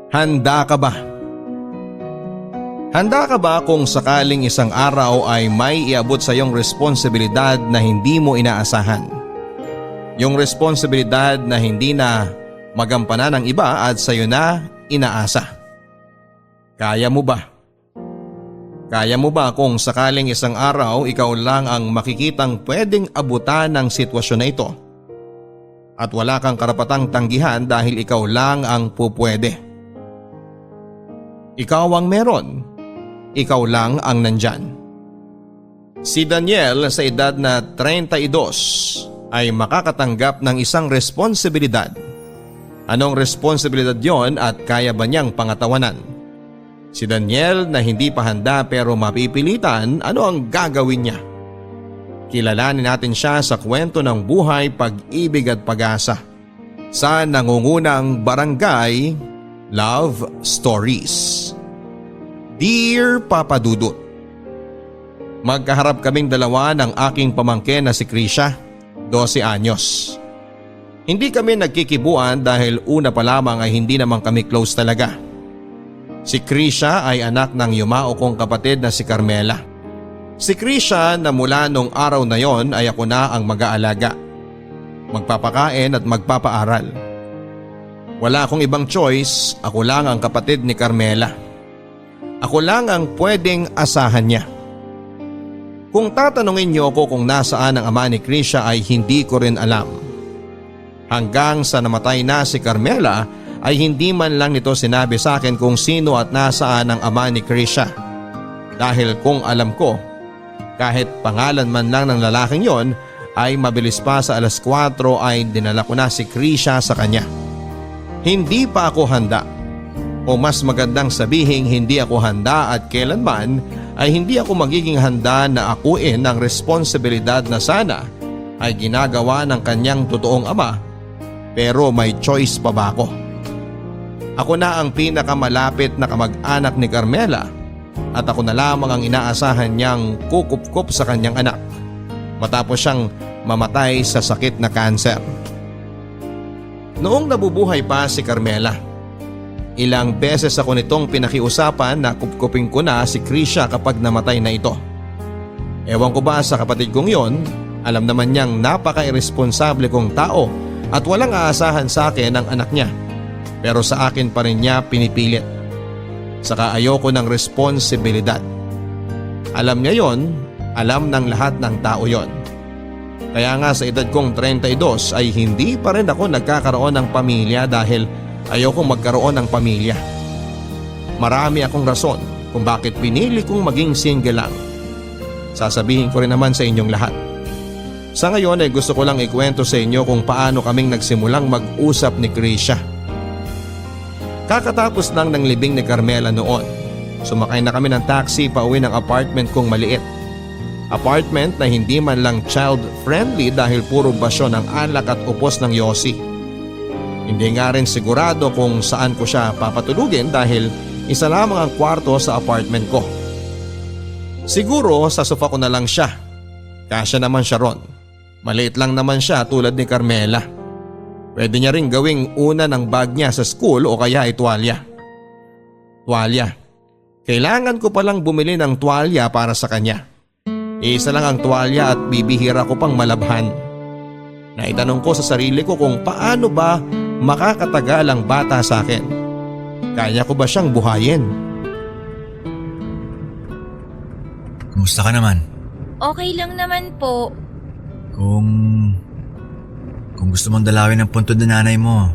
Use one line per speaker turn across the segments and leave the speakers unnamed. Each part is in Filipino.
Handa ka ba? Handa ka ba kung sakaling isang araw ay may iabot sa iyong responsibilidad na hindi mo inaasahan? Yung responsibilidad na hindi na magampanan ng iba at sa iyo na inaasa. Kaya mo ba? Kaya mo ba kung sakaling isang araw ikaw lang ang makikitang pwedeng abutan ng sitwasyon na ito? At wala kang karapatang tanggihan dahil ikaw lang ang pupwede. Ikaw ang meron. Ikaw lang ang nandyan. Si Daniel sa edad na 32 ay makakatanggap ng isang responsibilidad. Anong responsibilidad yon at kaya ba niyang pangatawanan? Si Daniel na hindi pa handa pero mapipilitan, ano ang gagawin niya? Kilalanin natin siya sa kwento ng buhay, pag-ibig at pag-asa sa nangungunang Barangay Love Stories. Dear Papa Dudut, magkaharap kaming dalawa ng aking pamangkin na si Krisha, 12 anyos. Hindi kami nagkikibuan dahil una pa lamang ay hindi naman kami close talaga. Si Krisha ay anak ng yumao kong kapatid na si Carmela. Si Krisha na mula nung araw na yon ay ako na ang mag-aalaga, magpapakain at magpapaaral. Wala akong ibang choice, ako lang ang kapatid ni Carmela. Ako lang ang pwedeng asahan niya. Kung tatanungin niyo ako kung nasaan ang ama ni Krisha ay hindi ko rin alam. Hanggang sa namatay na si Carmela ay hindi man lang nito sinabi sa akin kung sino at nasaan ang ama ni Krisha. Dahil kung alam ko, kahit pangalan man lang ng lalaking yon ay mabilis pa sa 4:00 ay dinala ko na si Krisha sa kanya. Hindi pa ako handa. O mas magandang sabihin hindi ako handa at kailanman ay hindi ako magiging handa na akuin ang responsibilidad na sana ay ginagawa ng kanyang totoong ama, pero may choice pa ba ako? Ako na ang pinakamalapit na kamag-anak ni Carmela at ako na lamang ang inaasahan niyang kukup-kup sa kanyang anak matapos siyang mamatay sa sakit na kanser. Noong nabubuhay pa si Carmela, ilang beses ako nitong pinakiusapan na kupkupin ko na si Krisha kapag namatay na ito. Ewan ko ba sa kapatid kong yon, alam naman niyang napaka-irresponsable kong tao at walang aasahan sa akin ang anak niya. Pero sa akin pa rin niya pinipilit. Saka ayoko ng responsibilidad. Alam niya yon, alam ng lahat ng tao yon. Kaya nga sa edad kong 32 ay hindi pa rin ako nagkakaroon ng pamilya dahil ayokong magkaroon ng pamilya. Marami akong rason kung bakit pinili kong maging single lang. Sasabihin ko rin naman sa inyong lahat. Sa ngayon ay gusto ko lang ikwento sa inyo kung paano kaming nagsimulang mag-usap ni Krisha. Kakatapos lang ng libing ni Carmela noon. Sumakay na kami ng taxi pauwi ng apartment kong maliit. Apartment na hindi man lang child-friendly dahil puro basyo ng alak at upos ng yosi. Hindi nga rin sigurado kung saan ko siya papatulugin dahil isa lamang ang kwarto sa apartment ko. Siguro sa sofa ko na lang siya. Kasya naman siya ron. Maliit lang naman siya tulad ni Carmela. Pwede niya rin gawing una ng bag niya sa school o kaya ay tuwalya. Tuwalya. Kailangan ko palang bumili ng tuwalya para sa kanya. Isa lang ang tuwalya at bibihira ko pang malabhan. Naitanong ko sa sarili ko kung paano ba makakatagal ang bata sa akin. Kaya ko ba siyang buhayin?
Kumusta ka naman?
Okay lang naman po.
Kung gusto mong dalawin ang puntod ng nanay mo,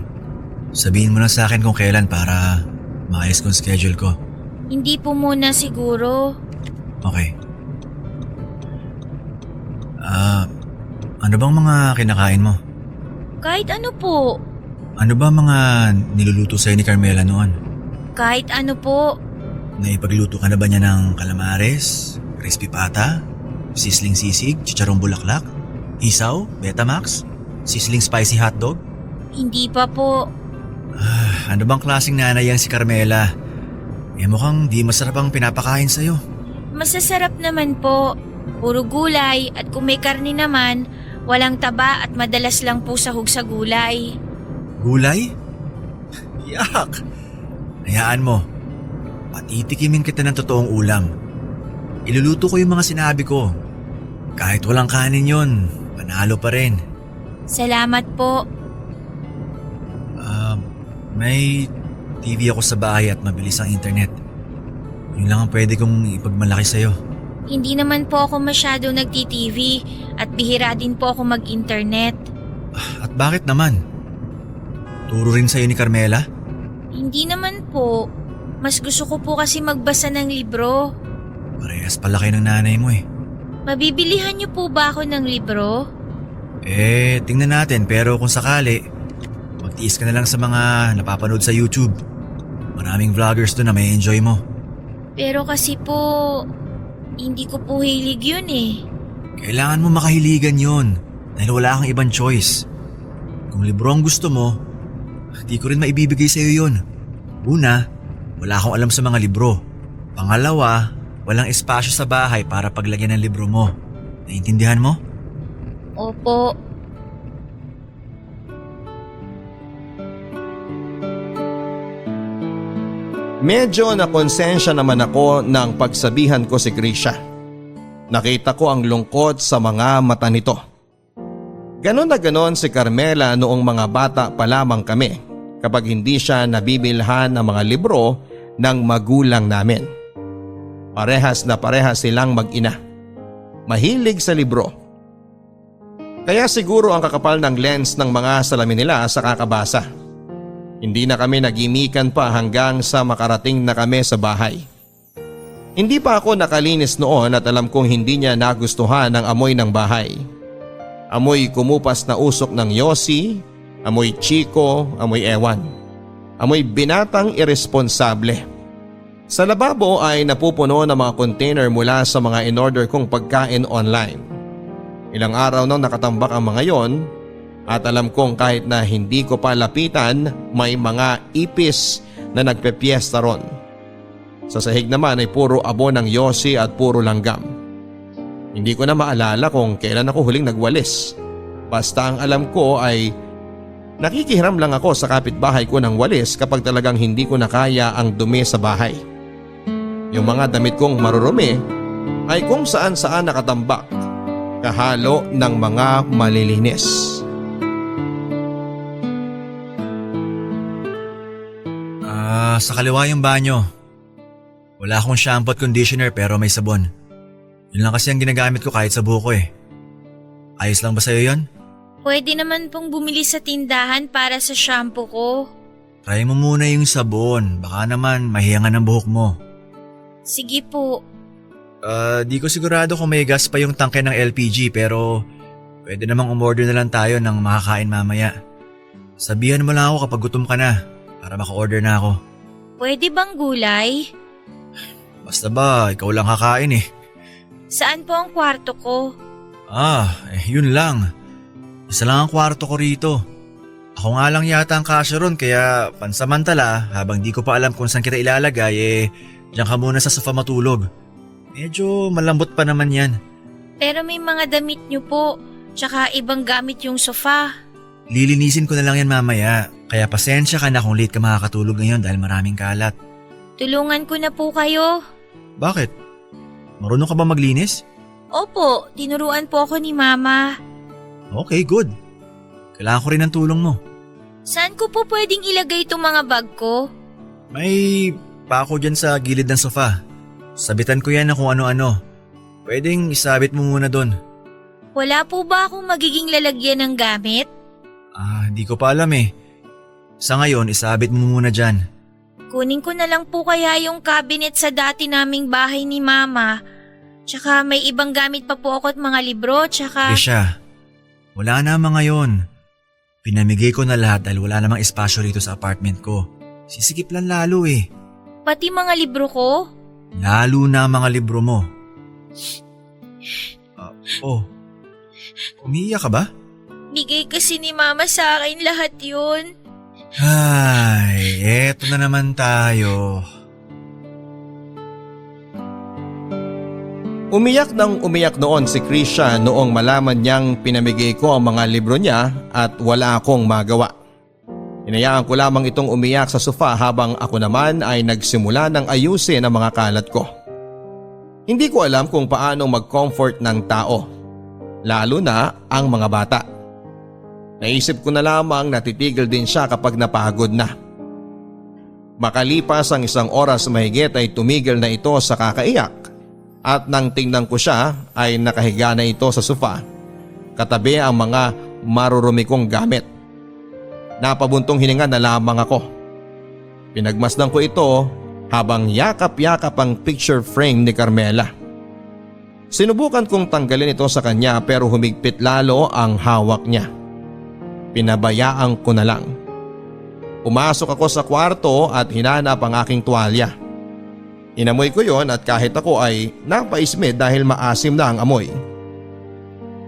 sabihin mo lang sa akin kung kailan para maayos kong schedule ko.
Hindi po muna siguro.
Okay. Ano bang mga kinakain mo?
Kahit ano po.
Ano ba mga niluluto sa'yo ni Carmela noon?
Kahit ano po.
Naipagluto ka na ba niya ng calamares, crispy pata, sizzling sisig, chicharong bulaklak, isaw, Betamax, sizzling spicy hotdog?
Hindi pa po.
Ano bang klaseng nanay yan si Carmela? Mukhang di masarap ang pinapakain sa'yo.
Masasarap naman po. Puro gulay at kung may karne naman, walang taba at madalas lang po sahog sa gulay.
Gulay? Yak! Hayaan mo. Patitikimin kita ng totoong ulam. Iluluto ko yung mga sinabi ko. Kahit walang kanin yon, panalo pa rin.
Salamat po.
May TV ako sa bahay at mabilis ang internet. Yun lang ang pwede kong ipagmalaki sa'yo.
Hindi naman po ako masyado nagti-TV at bihira din po ako mag-internet.
At bakit naman? Turo rin sa'yo ni Carmela?
Hindi naman po. Mas gusto ko po kasi magbasa ng libro.
Parehas pala kayo ng nanay mo eh.
Mabibilihan niyo po ba ako ng libro?
Tingnan natin pero kung sakali, magtiis ka na lang sa mga napapanood sa YouTube. Maraming vloggers doon na may enjoy mo.
Pero kasi po, hindi ko po hilig yun eh.
Kailangan mo makahiligan yon dahil wala kang ibang choice. Kung libro ang gusto mo, di ko rin maibibigay sa'yo yun. Una, wala akong alam sa mga libro. Pangalawa, walang espasyo sa bahay para paglagyan ng libro mo. Naiintindihan mo?
Opo.
Medyo nakonsensya naman ako ng pagsabihan ko si Krisha. Nakita ko ang lungkot sa mga mata nito. Ganon na ganon si Carmela noong mga bata pa lamang kami kapag hindi siya nabibilhan ng mga libro ng magulang namin. Parehas na parehas silang mag-ina. Mahilig sa libro. Kaya siguro ang kakapal ng lens ng mga salamin nila sa kakabasa. Hindi na kami nagimikan pa hanggang sa makarating na kami sa bahay. Hindi pa ako nakalinis noon at alam kong hindi niya nagustuhan ang amoy ng bahay. Amoy kumupas na usok ng yosi, amoy chiko, amoy ewan. Amoy binatang iresponsable. Sa lababo ay napupuno ng mga container mula sa mga in-order kong pagkain online. Ilang araw nang nakatambak ang mga yon. At alam kong kahit na hindi ko pa lapitan, may mga ipis na nagpepiesta ron. Sa sahig naman ay puro abo ng yosi at puro langgam. Hindi ko na maalala kung kailan ako huling nagwalis. Basta ang alam ko ay nakikihiram lang ako sa kapitbahay ko ng walis kapag talagang hindi ko na kaya ang dumi sa bahay. Yung mga damit kong marurumi ay kung saan saan nakatambak, kahalo ng mga malilinis.
Sa kaliwa yung banyo. Wala akong shampoo at conditioner pero may sabon. Yun lang kasi ang ginagamit ko kahit sa buko eh. Ayos lang ba sa'yo yun?
Pwede naman pong bumili sa tindahan para sa shampoo ko.
Try mo muna yung sabon. Baka naman mahiyangan ang buhok mo.
Sige po.
Di ko sigurado kung may gas pa yung tangke ng LPG pero pwede namang umorder na lang tayo ng makakain mamaya. Sabihan mo lang ako kapag gutom ka na para maka-order na ako.
Pwede bang gulay?
Basta ba, ikaw lang kakain eh.
Saan po ang kwarto ko?
Yun lang. Isa lang ang kwarto ko rito. Ako nga lang yata ang kasya ron kaya pansamantala habang di ko pa alam kung saan kita ilalagay diyan ka muna sa sofa matulog. Medyo malambot pa naman yan.
Pero may mga damit niyo po, tsaka ibang gamit yung sofa.
Lilinisin ko na lang yan mamaya. Kaya pasensya ka na kung late ka makakatulog ngayon dahil maraming kalat.
Tulungan ko na po kayo.
Bakit? Marunong ka ba maglinis?
Opo, tinuruan po ako ni Mama.
Okay, good. Kailangan ko rin ng tulong mo.
Saan ko po pwedeng ilagay itong mga bag ko?
May pako dyan sa gilid ng sofa. Sabitan ko yan na kung ano-ano. Pwedeng isabit mo muna doon.
Wala po ba akong magiging lalagyan ng gamit?
Di ko pa alam eh. Sa ngayon, isabit mo muna dyan.
Kunin ko na lang po kaya yung cabinet sa dati naming bahay ni Mama. Tsaka may ibang gamit pa po ako at mga libro, tsaka…
Risha, wala na mga yon. Pinamigay ko na lahat dahil wala namang espasyo rito sa apartment ko. Sisikip lang lalo eh.
Pati mga libro ko?
Lalo na mga libro mo. Umiiyak ka ba?
Bigay kasi ni Mama sa akin lahat yun.
Ay, eto na naman tayo.
Umiyak noon si Krisha noong malaman niyang pinamigay ko ang mga libro niya at wala akong magawa. Hinayaan ko lamang itong umiyak sa sofa habang ako naman ay nagsimula ng ayusin ang mga kalat ko. Hindi ko alam kung paano mag-comfort ng tao, lalo na ang mga bata. Naisip ko na lamang na titigil din siya kapag napagod na. Makalipas ang 1 oras mahigit ay tumigil na ito sa kakaiyak at nang tingnan ko siya ay nakahiga na ito sa sofa, katabi ang mga marurumi kong gamit. Napabuntong hininga na lamang ako. Pinagmasdan ko ito habang yakap-yakap ang picture frame ni Carmela. Sinubukan kong tanggalin ito sa kanya pero humigpit lalo ang hawak niya. Pinabayaan ko na lang. Pumasok ako sa kwarto at hinanap ang aking tuwalya. Inamoy ko yon at kahit ako ay napaismid dahil maasim na ang amoy.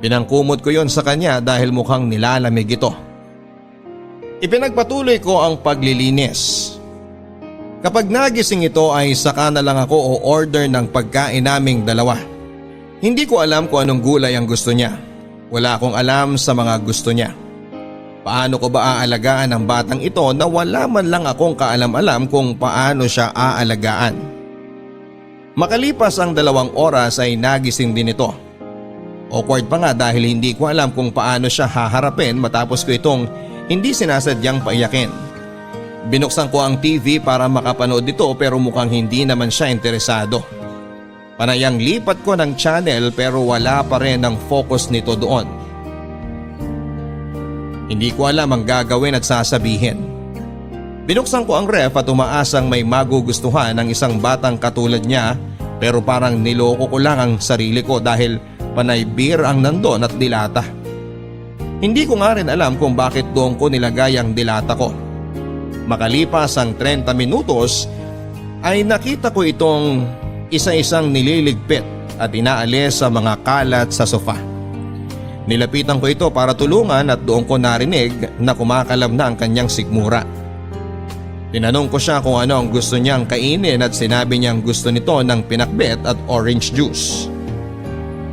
Pinangkumot ko yon sa kanya dahil mukhang nilalamig ito. Ipinagpatuloy ko ang paglilinis. Kapag nagising ito ay saka na lang ako o-order ng pagkain naming dalawa. Hindi ko alam kung anong gulay ang gusto niya. Wala akong alam sa mga gusto niya. Paano ko ba aalagaan ang batang ito na wala man lang akong kaalam-alam kung paano siya aalagaan? Makalipas ang 2 oras ay nagising din ito. Awkward pa nga dahil hindi ko alam kung paano siya haharapin matapos ko itong hindi sinasadyang paiyakin. Binuksan ko ang TV para makapanood dito pero mukhang hindi naman siya interesado. Panayang lipat ko ng channel pero wala pa rin ang focus nito doon. Hindi ko alam ang gagawin at sasabihin. Binuksan ko ang ref at umaasang may magugustuhan ng isang batang katulad niya pero parang niloko ko lang ang sarili ko dahil panay beer ang nandon at dilata. Hindi ko nga rin alam kung bakit doon ko nilagay ang dilata ko. Makalipas ang 30 minutos ay nakita ko itong isa-isang nililigpit at inaalis sa mga kalat sa sofa. Nilapitan ko ito para tulungan at doon ko narinig na kumakalam na ang kanyang sigmura. Tinanong ko siya kung ano ang gusto niyang kainin at sinabi niyang gusto nito ng pinakbet at orange juice.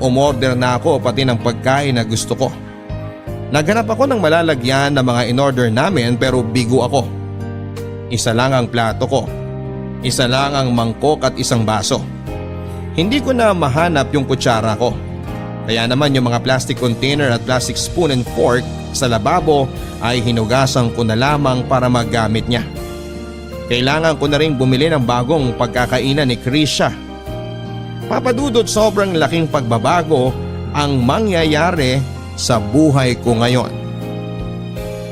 Umorder na ako pati ng pagkain na gusto ko. Naghanap ako ng malalagyan ng mga in-order namin pero bigo ako. Isa lang ang plato ko. Isa lang ang mangkok at isang baso. Hindi ko na mahanap yung kutsara ko. Kaya naman yung mga plastic container at plastic spoon and fork sa lababo ay hinugasan ko na lamang para magamit niya. Kailangan ko na rin bumili ng bagong pagkakainan ni Krisha. Papadudot sobrang laking pagbabago ang mangyayari sa buhay ko ngayon.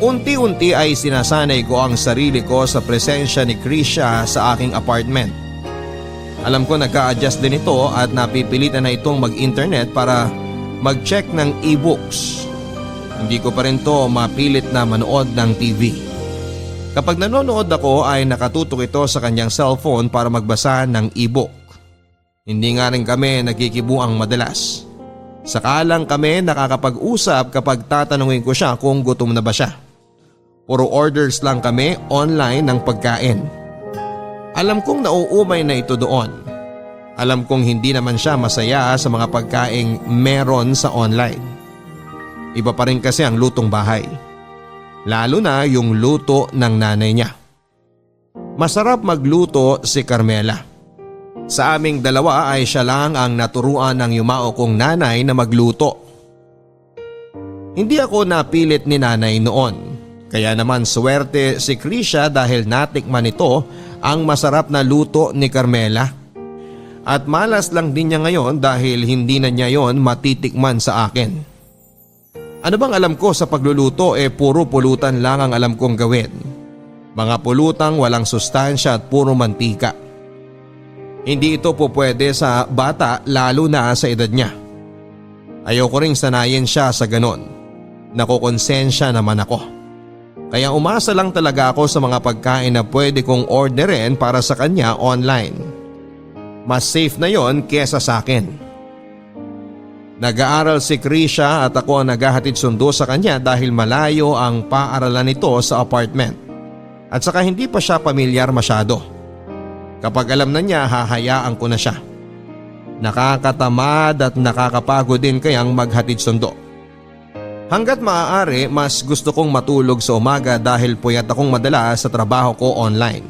Unti-unti ay sinasanay ko ang sarili ko sa presensya ni Krisha sa aking apartment. Alam ko nagka-adjust din ito at napipilitan na itong mag-internet para mag-check ng e-books. Hindi ko pa rin to mapilit na manood ng TV. Kapag nanonood ako ay nakatutok ito sa kanyang cellphone para magbasa ng e-book. Hindi nga rin kami nagkikibuang madalas. Saka lang kami nakakapag-usap kapag tatanungin ko siya kung gutom na ba siya. Puro orders lang kami online ng pagkain. Alam kong nauumay na ito doon. Alam kong hindi naman siya masaya sa mga pagkaing meron sa online. Iba pa rin kasi ang lutong bahay. Lalo na yung luto ng nanay niya. Masarap magluto si Carmela. Sa aming dalawa ay siya lang ang naturuan ng yumao kong nanay na magluto. Hindi ako napilit ni nanay noon. Kaya naman swerte si Krisha dahil natikman nito ang masarap na luto ni Carmela. At malas lang din niya ngayon dahil hindi na niya yon matitikman sa akin. Ano bang alam ko sa pagluluto puro pulutan lang ang alam kong gawin. Mga pulutang walang sustansya at puro mantika. Hindi ito po pwede sa bata lalo na sa edad niya. Ayoko ring sanayin siya sa ganon. Nakukonsensya naman ako. Kaya umasa lang talaga ako sa mga pagkain na pwede kong orderin para sa kanya online. Mas safe na yon kesa sa akin. Nag-aaral si Krisha at ako ang naghahatid sundo sa kanya dahil malayo ang paaralan nito sa apartment. At saka hindi pa siya pamilyar masyado. Kapag alam na niya, hahayaan ko na siya. Nakakatamad at nakakapagod din kayang maghatid sundo. Hanggat maaari, mas gusto kong matulog sa umaga dahil puyat akong madalas sa trabaho ko online.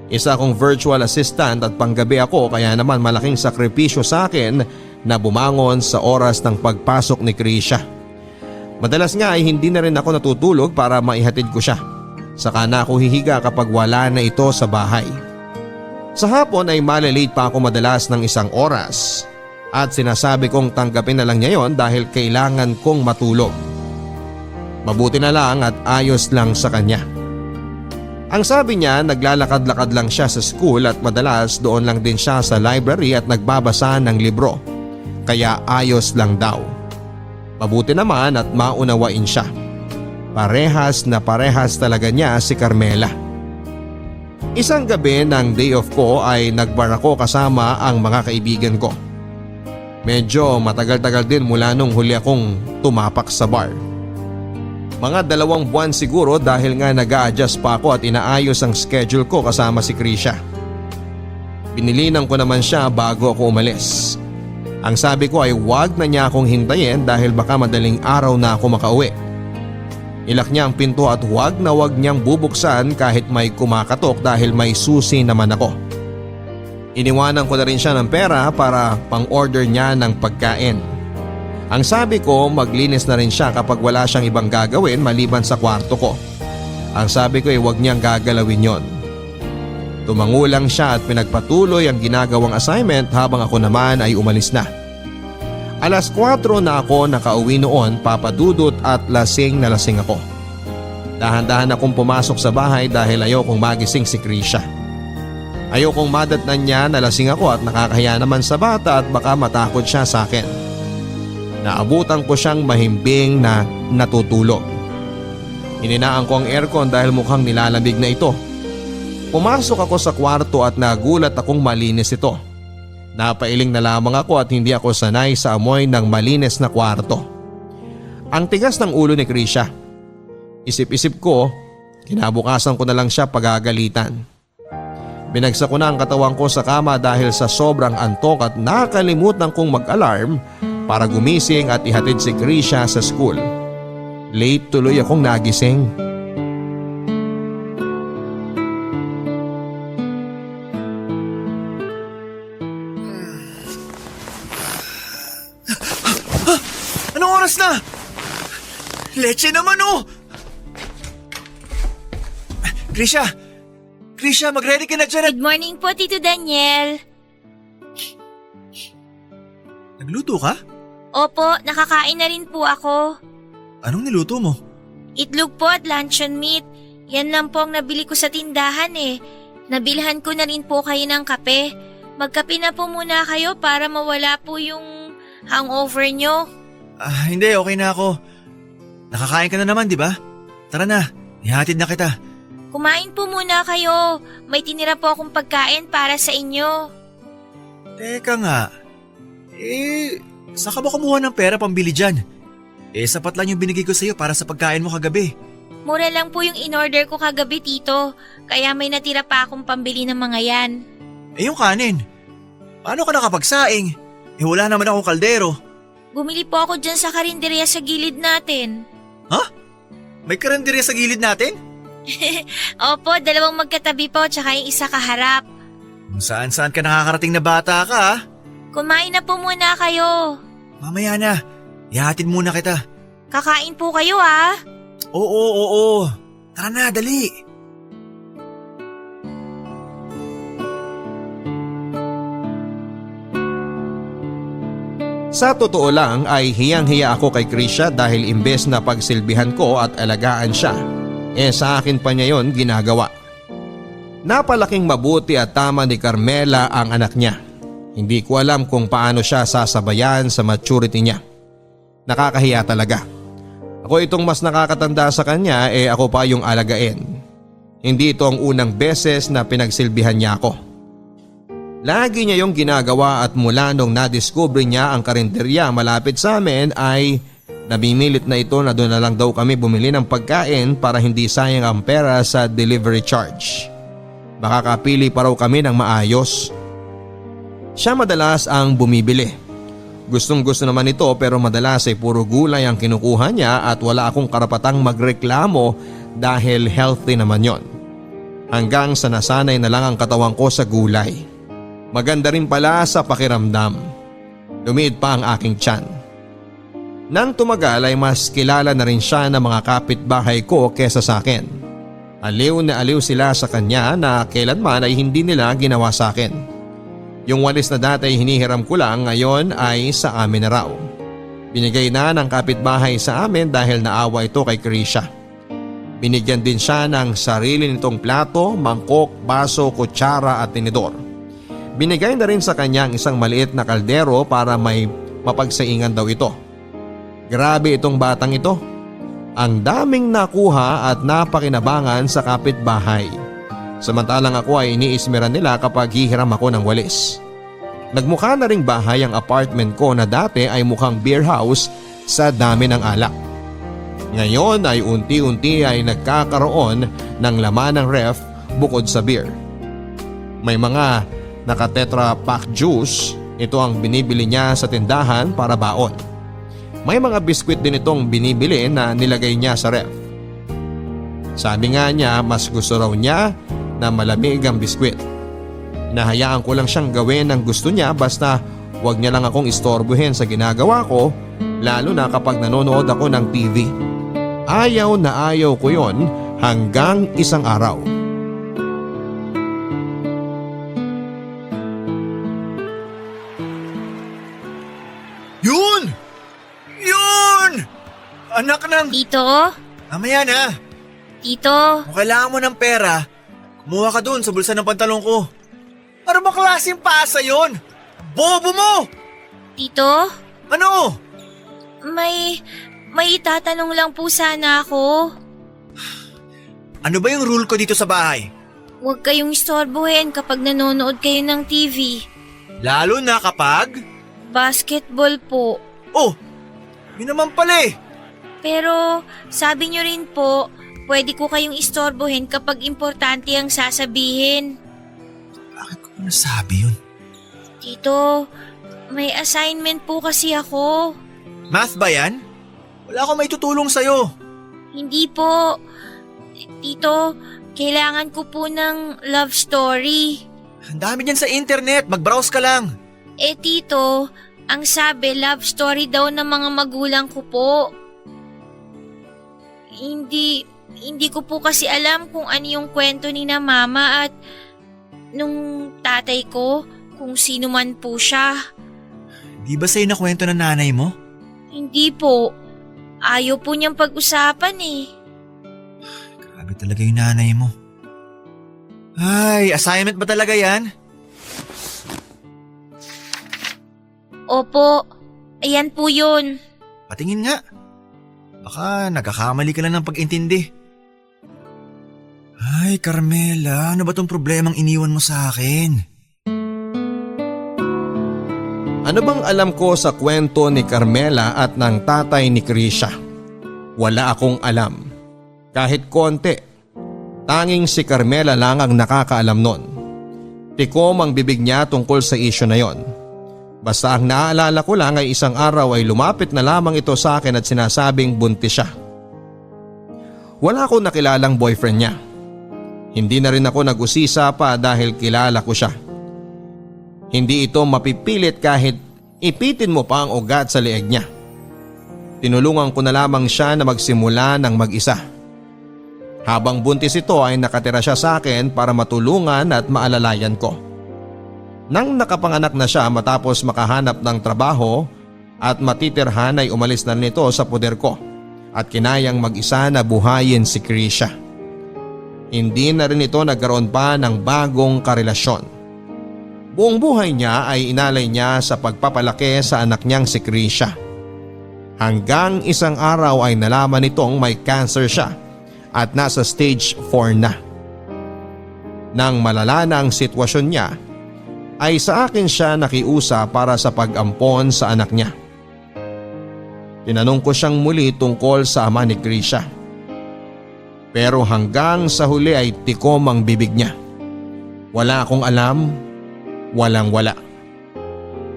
Isa akong virtual assistant at panggabi ako, kaya naman malaking sakripisyo sa akin na bumangon sa oras ng pagpasok ni Krisha. Madalas nga ay hindi na rin ako natutulog para maihatid ko siya. Saka na ako hihiga kapag wala na ito sa bahay. Sa hapon ay malilate pa ako madalas ng 1 oras at sinasabi kong tanggapin na lang niya yon dahil kailangan kong matulog. Mabuti na lang at ayos lang sa kanya. Ang sabi niya, naglalakad-lakad lang siya sa school at madalas doon lang din siya sa library at nagbabasa ng libro. Kaya ayos lang daw. Mabuti naman at maunawain siya. Parehas na parehas talaga niya si Carmela. Isang gabi ng day off ko ay nagbar ako kasama ang mga kaibigan ko. Medyo matagal-tagal din mula nung huli akong tumapak sa bar. Mga 2 buwan siguro dahil nga nag-a-adjust pa ako at inaayos ang schedule ko kasama si Krisha. Pinilinan ko naman siya bago ako umalis. Ang sabi ko ay wag na niya akong hintayin dahil baka madaling araw na ako makauwi. Ilak niya ang pinto at wag niyang bubuksan kahit may kumakatok dahil may susi naman ako. Iniwanan ko na rin siya ng pera para pang-order niya ng pagkain. Ang sabi ko, maglinis na rin siya kapag wala siyang ibang gagawin maliban sa kwarto ko. Ang sabi ko ay wag niyang gagalawin yon. Tumango lang siya at pinagpatuloy ang ginagawang assignment habang ako naman ay umalis na. 4:00 na ako nakauwi noon, papadudot at lasing na lasing ako. Dahan-dahan akong pumasok sa bahay dahil ayokong magising si Krisha. Ayokong madatnan niya na lasing ako at nakakahiya naman sa bata at baka matakot siya sa akin. Naabutan ko siyang mahimbing na natutulog. Hininaan ko ang aircon dahil mukhang nilalamig na ito. Pumasok ako sa kwarto at nagulat akong malinis ito. Napailing na lamang ako at hindi ako sanay sa amoy ng malinis na kwarto. Ang tigas ng ulo ni Krisha. Isip-isip ko, kinabukasan ko na lang siya pagagalitan. Binagsak ko na ang katawan ko sa kama dahil sa sobrang antok at nakalimutan kong mag-alarm para gumising at ihatid si Krisha sa school. Late tuloy akong nagising.
Anong oras na? Leche naman oh! Krisha! Krisha, mag-ready ka na dyan at…
Good morning po, Tito Daniel.
Nagluto ka?
Opo, nakakain na rin po ako.
Anong niluto mo?
Itlog po at luncheon meat. Yan lang po ang nabili ko sa tindahan eh. Nabilhan ko na rin po kayo ng kape. Magkape na po muna kayo para mawala po yung hangover nyo.
Hindi, okay na ako. Nakakain ka na naman, di ba? Tara na, ihatid na kita.
Kumain po muna kayo. May tinira po akong pagkain para sa inyo.
Teka nga. Saan ka ba kumuha ng pera pambili dyan? Sapat lang yung binigay ko sa'yo para sa pagkain mo kagabi.
Mura lang po yung in-order ko kagabi, Tito. Kaya may natira pa akong pambili ng mga yan.
Yung kanin. Paano ka nakapagsaing? Wala naman akong kaldero.
Bumili po ako dyan sa karinderya sa gilid natin.
Ha? May karinderya sa gilid natin?
Opo, 2 magkatabi po tsaka yung isa kaharap.
Kung saan-saan ka nakakarating na bata ka ha?
Kumain na po muna kayo.
Mamaya na. Ihatid muna kita.
Kakain po kayo ah.
Oo. Tara na, dali.
Sa totoo lang ay hiyang-hiya ako kay Krisha dahil imbes na pagsilbihan ko at alagaan siya, sa akin pa niya yon ginagawa. Napalaking mabuti at tama ni Carmela ang anak niya. Hindi ko alam kung paano siya sasabayan sa maturity niya. Nakakahiya talaga. Ako itong mas nakakatanda sa kanya, ako pa yung alagain. Hindi ito ang unang beses na pinagsilbihan niya ako. Lagi niya yung ginagawa at mula nung nadiscover niya ang karinderya malapit sa amin ay namimilit na ito na doon na lang daw kami bumili ng pagkain para hindi sayang ang pera sa delivery charge. Baka kapili pa raw kami ng maayos. Siya madalas ang bumibili. Gustong-gusto naman ito pero madalas ay puro gulay ang kinukuha niya at wala akong karapatang magreklamo dahil healthy naman yon. Hanggang sa nasanay na lang ang katawan ko sa gulay. Maganda rin pala sa pakiramdam. Lumiit pa ang aking tiyan. Nang tumagal ay mas kilala na rin siya ng mga kapitbahay ko kesa sa akin. Aliw na aliw sila sa kanya na kailanman ay hindi nila ginawa sa akin. Yung walis na dati hinihiram ko lang ngayon ay sa amin na raw. Binigay na ng kapitbahay sa amin dahil naawa ito kay Krisha. Binigyan din siya ng sarili nitong plato, mangkok, baso, kutsara at tinidor. Binigay na rin sa kanya ang isang maliit na kaldero para may mapagsaingan daw ito. Grabe itong batang ito. Ang daming nakuha at napakinabangan sa kapitbahay. Samantalang ako ay iniismeran nila kapag hihiram ako ng walis. Nagmukha na ring bahay ang apartment ko na dati ay mukhang beer house sa dami ng alak. Ngayon ay unti-unti ay nagkakaroon ng laman ng ref bukod sa beer. May mga naka-tetra pack juice, ito ang binibili niya sa tindahan para baon. May mga biskwit din itong binibili na nilagay niya sa ref. Sabi nga niya mas gusto raw niya na malamig ang biskwit. Nahayaan ko lang siyang gawin ang gusto niya basta wag niya lang akong istorbohin sa ginagawa ko, lalo na kapag nanonood ako ng TV. Ayaw na ayaw ko yon hanggang isang araw.
Yun! Yun! Anak ng…
Tito?
Mamaya na.
Tito?
Kung kailangan mo ng pera, kumuha ka dun sa bulsa ng pantalong ko. Ano ba klaseng pasa yun? Bobo mo!
Tito?
Ano?
May itatanong lang po sana ako.
Ano ba yung rule ko dito sa bahay?
Huwag kayong istorbohin kapag nanonood kayo ng TV.
Lalo na kapag…
Basketball po.
Oh, yun naman pala eh.
Pero sabi niyo rin po, pwede ko kayong istorbohin kapag importante ang sasabihin.
Bakit ko nasabi yun?
Tito, may assignment po kasi ako.
Math ba yan? Wala akong may tutulong sa'yo.
Hindi po. Tito, kailangan ko po ng love story.
Ang dami dyan sa internet, mag-browse ka lang.
Tito, ang sabi love story daw ng mga magulang ko po. Hindi ko po kasi alam kung ano yung kwento ni na mama at nung tatay ko, kung sino man po siya.
Di ba sa'yo nakwento ng nanay mo?
Hindi po. Ayaw po niyang pag-usapan eh.
Grabe talaga yung nanay mo. Ay, assignment ba talaga yan?
Opo, ayan po yun.
Patingin nga. Baka nagkakamali ka lang ng pag-intindi. Ay, Carmela, ano ba tong problemang iniwan mo sa akin?
Ano bang alam ko sa kwento ni Carmela at ng tatay ni Krisha? Wala akong alam. Kahit konti. Tanging si Carmela lang ang nakakaalam nun. Tikom ang bibig niya tungkol sa isyu na yon. Basta ang naaalala ko lang ay isang araw ay lumapit na lamang ito sa akin at sinasabing buntis siya. Wala akong nakilalang boyfriend niya. Hindi na rin ako nag-usisa pa dahil kilala ko siya. Hindi ito mapipilit kahit ipitin mo pa ang ugat sa leeg niya. Tinulungan ko na lamang siya na magsimula ng mag-isa. Habang buntis ito ay nakatira siya sa akin para matulungan at maalalayan ko. Nang nakapanganak na siya matapos makahanap ng trabaho at matitirhan ay umalis na nito sa poder ko at kinayang mag-isa na buhayin si Krisha. Hindi na rin ito nagkaroon pa ng bagong karelasyon. Buong buhay niya ay inalay niya sa pagpapalaki sa anak niyang si Krisha. Hanggang isang araw ay nalaman nitong may cancer siya at nasa stage 4 na. Nang malala na ang sitwasyon niya, ay sa akin siya nakiusa para sa pag-ampon sa anak niya. Tinanong ko siyang muli tungkol sa ama ni Krisha. Pero hanggang sa huli ay tikom ang bibig niya. Wala akong alam, walang wala.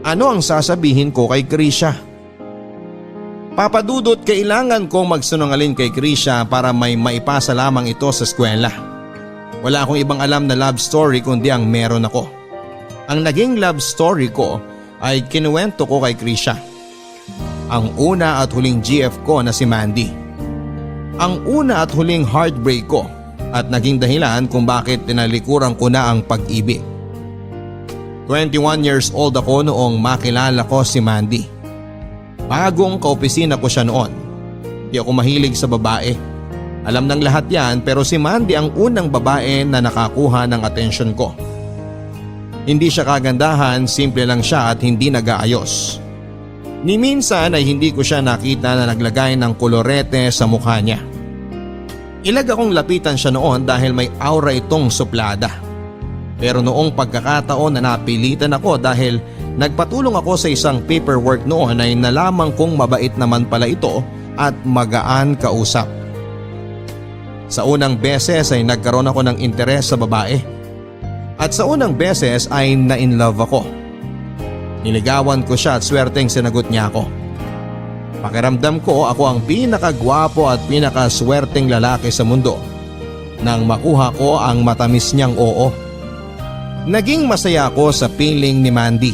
Ano ang sasabihin ko kay Krisha? Papadudot, kailangan kong magsunungaling kay Krisha para may maipasa lamang ito sa eskwela. Wala akong ibang alam na love story kundi ang meron ako. Ang naging love story ko ay kinuwento ko kay Krisha. Ang una at huling GF ko na si Mandy. Ang una at huling heartbreak ko at naging dahilan kung bakit tinalikuran ko na ang pag-ibig. 21 years old ako noong makilala ko si Mandy. Bagong kaopisina ko siya noon. Di ako mahilig sa babae. Alam ng lahat yan, pero si Mandy ang unang babae na nakakuha ng atensyon ko. Hindi siya kagandahan, simple lang siya at hindi nag-aayos. Ni minsan ay hindi ko siya nakita na naglagay ng kolorete sa mukha niya. Ilag akong lapitan siya noon dahil may aura itong suplada. Pero noong pagkakataon na napilitan ako dahil nagpatulong ako sa isang paperwork noon ay nalaman kong mabait naman pala ito at magaan kausap. Sa unang beses ay nagkaroon ako ng interes sa babae. At sa unang beses ay na-inlove ako. Niligawan ko siya at swerteng sinagot niya ako. Pakiramdam ko ako ang pinakagwapo at pinakaswerteng lalaki sa mundo nang makuha ko ang matamis niyang oo. Naging masaya ako sa piling ni Mandy.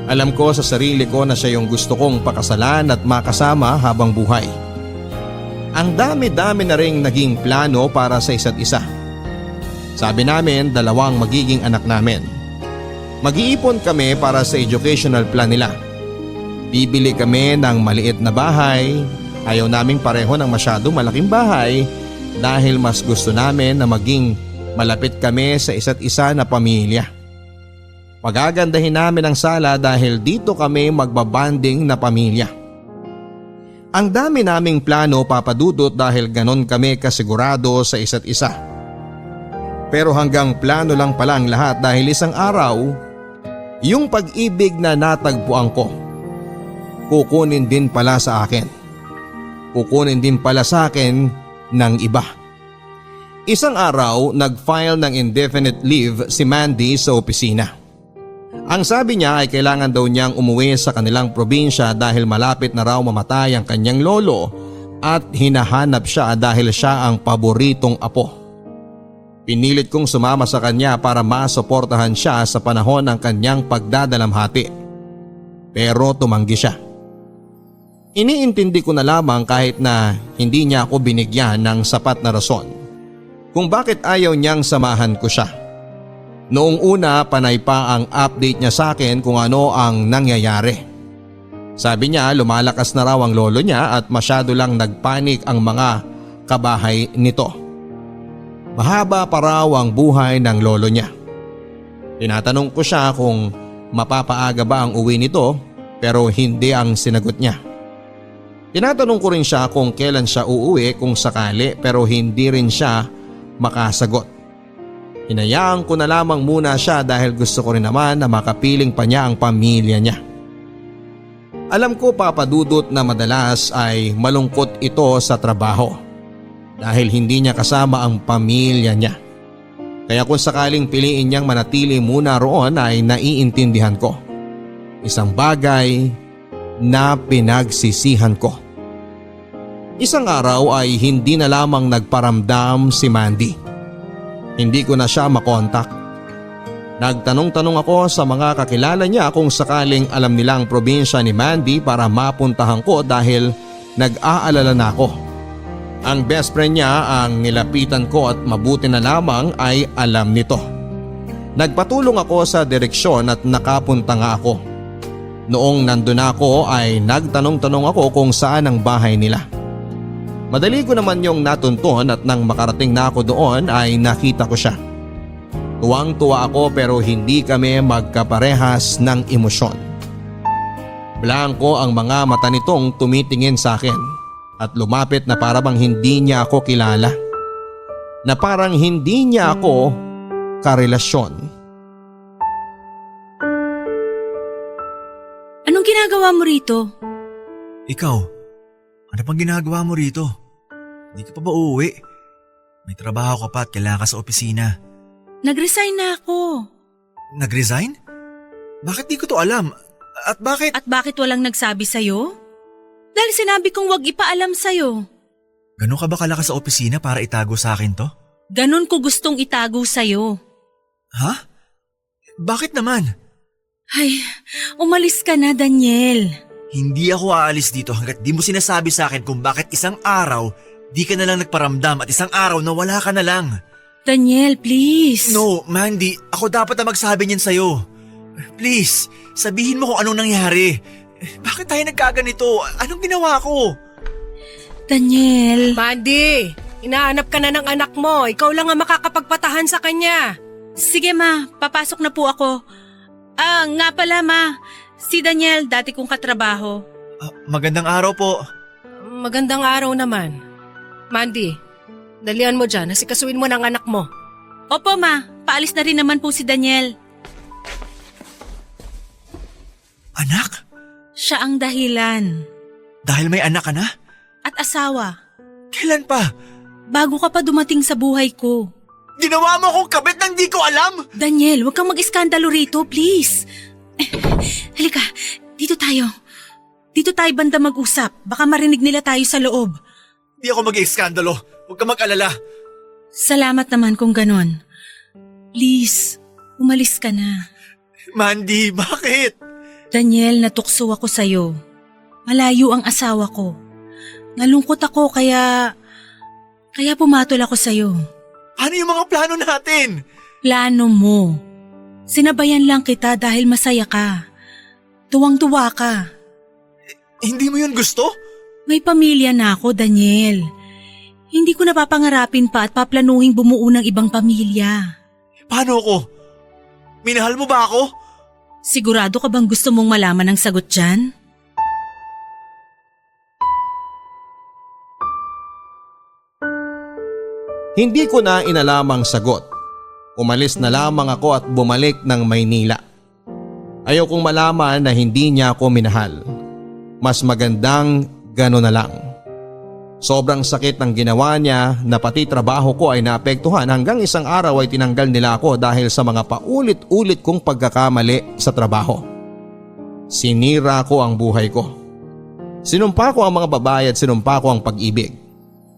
Alam ko sa sarili ko na siya yung gusto kong pakasalan at makasama habang buhay. Ang dami-dami na ring naging plano para sa isa't isa. Sabi namin 2 magiging anak namin. Mag-iipon kami para sa educational plan nila. Bibili kami ng maliit na bahay. Ayaw naming pareho ng masyadong malaking bahay dahil mas gusto namin na maging malapit kami sa isa't isa na pamilya. Magagandahin namin ang sala dahil dito kami magbabanding na pamilya. Ang dami naming plano, papadudot, dahil ganon kami kasigurado sa isa't isa. Pero hanggang plano lang pala ang lahat dahil isang araw, yung pag-ibig na natagpuan ko, kukunin din pala sa akin. Kukunin din pala sa akin ng iba. Isang araw, nag-file ng indefinite leave si Mandy sa opisina. Ang sabi niya ay kailangan daw niyang umuwi sa kanilang probinsya dahil malapit na raw mamatay ang kanyang lolo at hinahanap siya dahil siya ang paboritong apo. Pinilit kong sumama sa kanya para masuportahan siya sa panahon ng kanyang pagdadalamhati. Pero tumanggi siya. Iniintindi ko na lamang kahit na hindi niya ako binigyan ng sapat na rason kung bakit ayaw niyang samahan ko siya. Noong una, panay pa ang update niya sa akin kung ano ang nangyayari. Sabi niya lumalakas na raw ang lolo niya at masyado lang nagpanik ang mga kabahay nito. Mahaba pa raw ang buhay ng lolo niya. Tinatanong ko siya kung mapapaaga ba ang uwi nito pero hindi ang sinagot niya. Tinatanong ko rin siya kung kailan siya uuwi kung sakali pero hindi rin siya makasagot. Hinayaan ko na lamang muna siya dahil gusto ko rin naman na makapiling pa niya ang pamilya niya. Alam ko, papadudot, na madalas ay malungkot ito sa trabaho dahil hindi niya kasama ang pamilya niya. Kaya kung sakaling piliin niyang manatili muna roon ay naiintindihan ko. Isang bagay na pinagsisihan ko. Isang araw ay hindi na lamang nagparamdam si Mandy. Hindi ko na siya makontak. Nagtanong-tanong ako sa mga kakilala niya kung sakaling alam nilang probinsya ni Mandy para mapuntahan ko dahil nag-aalala na ako. Ang best friend niya ang nilapitan ko at mabuti na lamang ay alam nito. Nagpatulong ako sa direksyon at nakapunta nga ako. Noong nandun ako ay nagtanong-tanong ako kung saan ang bahay nila. Madali ko naman yung natuntun at nang makarating na ako doon ay nakita ko siya. Tuwang-tuwa ako pero hindi kami magkaparehas ng emosyon. Blanko ang mga mata nitong tumitingin sa akin at lumapit na parang hindi niya ako kilala. Na parang hindi niya ako karelasyon.
Anong ginagawa mo rito?
Ikaw, ano pang ginagawa mo rito? Hindi ka pa ba uuwi? May trabaho ka pa at kailangan ka sa opisina.
Nag-resign na ako.
Nag-resign? Bakit di ko to alam? At bakit?
At bakit walang nagsabi sa'yo? Dahil sinabi kong wag ipaalam sa'yo.
Ganun ka ba kalakas sa opisina para itago sa akin to?
Ganon ko gustong itago sa'yo.
Ha? Bakit naman?
Ay, umalis ka na, Daniel.
Hindi ako aalis dito hanggat di mo sinasabi sa akin kung bakit isang araw di ka na lang nagparamdam at isang araw na wala ka na lang.
Daniel, please.
No, Mandy, ako dapat na magsabi niyan sa'yo. Please, sabihin mo kung anong nangyari. Bakit tayo nagkaganito? Anong ginawa ko?
Daniel.
Mandy, inaanap ka na ng anak mo. Ikaw lang ang makakapagpatahan sa kanya.
Sige ma, papasok na po ako. Nga pala ma, si Daniel dati kong katrabaho.
Magandang araw po.
Magandang araw naman. Mandy, dalian mo dyan. Asikasuin mo ng anak mo.
Opo ma, paalis na rin naman po si Daniel.
Anak?
Siya ang dahilan.
Dahil may anak ka na?
At asawa.
Kailan pa?
Bago ka pa dumating sa buhay ko.
Ginawa mo akong kabit nang di ko alam!
Daniel, huwag kang mag-iskandalo rito, please. Halika, dito tayo. Dito tayo banda mag-usap. Baka marinig nila tayo sa loob.
Di ako mag-iskandalo. Huwag ka mag-alala.
Salamat naman kung ganon. Please, umalis ka na.
Mandy, bakit?
Daniel, natukso ako sa'yo. Malayo ang asawa ko. Nalungkot ako kaya pumatol ako sa'yo.
Ano yung mga plano natin?
Plano mo. Sinabayan lang kita dahil masaya ka. Tuwang-tuwa ka.
Hindi mo yun gusto?
May pamilya na ako, Daniel. Hindi ko napapangarapin pa at paplanuhin bumuo ng ibang pamilya.
Paano ako? Minahal mo ba ako?
Sigurado ka bang gusto mong malaman ang sagot dyan?
Hindi ko na inalamang sagot. Umalis na lamang ako at bumalik ng Maynila. Ayaw kong malaman na hindi niya ako minahal. Mas magandang gano'n na lang. Sobrang sakit ng ginawa niya na pati trabaho ko ay naapektuhan hanggang isang araw ay tinanggal nila ako dahil sa mga paulit-ulit kong pagkakamali sa trabaho. Sinira ko ang buhay ko. Sinumpa ko ang mga babae at sinumpa ko ang pag-ibig.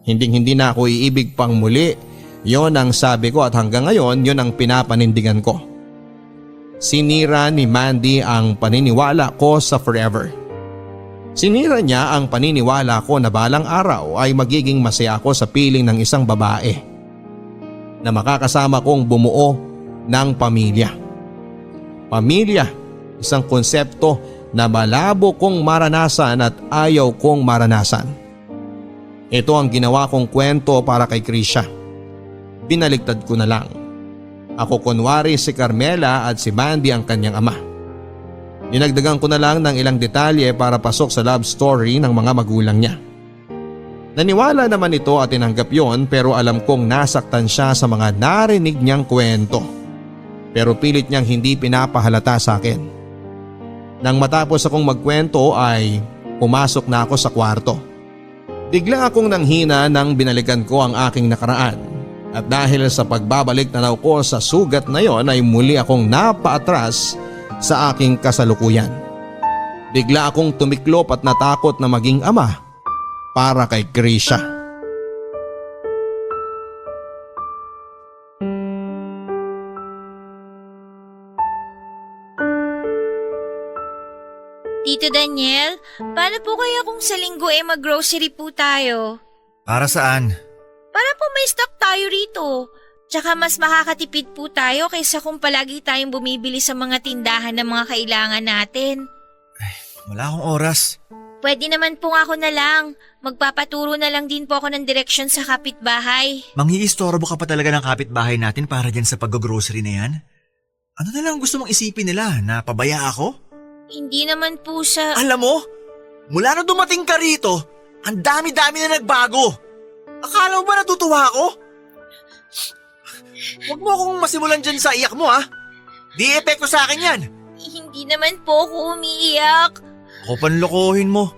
Hinding-hindi na ako iibig pang muli, yon ang sabi ko at hanggang ngayon yon ang pinapanindigan ko. Sinira ni Mandy ang paniniwala ko sa forever. Sinira niya ang paniniwala ko na balang araw ay magiging masaya ako sa piling ng isang babae na makakasama kong bumuo ng pamilya. Pamilya, isang konsepto na malabo kong maranasan at ayaw kong maranasan. Ito ang ginawa kong kwento para kay Krisha. Binaligtad ko na lang. Ako kunwari si Carmela at si Mandy ang kanyang ama. Dinagdagan ko na lang ng ilang detalye para pasok sa love story ng mga magulang niya. Naniwala naman ito at tinanggap yon pero alam kong nasaktan siya sa mga narinig niyang kwento. Pero pilit niyang hindi pinapahalata sa akin. Nang matapos akong magkwento ay pumasok na ako sa kwarto. Bigla akong nanghina nang binalikan ko ang aking nakaraan at dahil sa pagbabalik tanaw ko sa sugat na yon ay muli akong napaatras sa aking kasalukuyan. Bigla akong tumiklop at natakot na maging ama para kay Krisha.
Tito Daniel, paano po kaya kung sa linggo mag-grocery po tayo?
Para saan?
Para po may stock tayo rito. Tsaka mas makakatipid po tayo kaysa kung palagi tayong bumibili sa mga tindahan ng mga kailangan natin.
Wala akong oras.
Pwede naman po ako na lang. Magpapaturo na lang din po ako ng direksyon sa kapitbahay.
Manghiistorbo ka pa talaga ng kapitbahay natin para dyan sa pag-grocery na yan? Ano na lang gusto mong isipin nila? Na pabaya ako?
Hindi naman po sa…
Alam mo, mula na dumating ka rito, ang dami-dami na nagbago. Akala mo ba natutuwa ako? Huwag mo akong masimulan dyan sa iyak mo ha. Di epekto sa akin yan.
Hindi naman po ako umiiyak.
Ako panlokohin mo.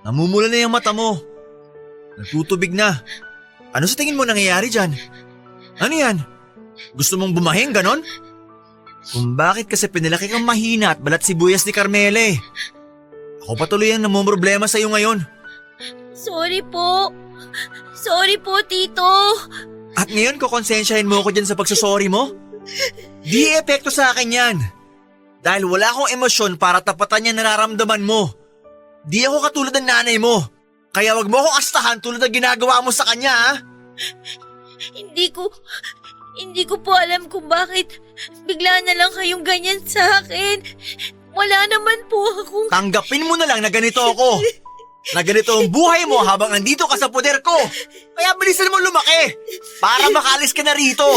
Namumula na yung mata mo. Natutubig na. Ano sa tingin mo nangyayari dyan? Ano yan? Gusto mong bumahing ganon? kung bakit kasi pinalaki kang mahina at balat sibuyas ni Carmela eh. Ako patuloy ang namumroblema sa'yo ngayon.
Sorry po. Sorry po, Tito.
At ngayon kukonsensyahin mo ako dyan sa pagsasorry mo? Di epekto sa akin yan. Dahil wala akong emosyon para tapatan yung nararamdaman mo. Di ako katulad ng nanay mo. Kaya wag mo akong astahan tulad ng ginagawa mo sa kanya, ha?
Hindi ko po alam kung bakit bigla na lang kayong ganyan sa akin. Wala naman po akong...
Tanggapin mo na lang na ganito ako. Na ganito ang buhay mo habang andito ka sa poder ko. Kaya bilisan mo lumaki para makalis ka na rito.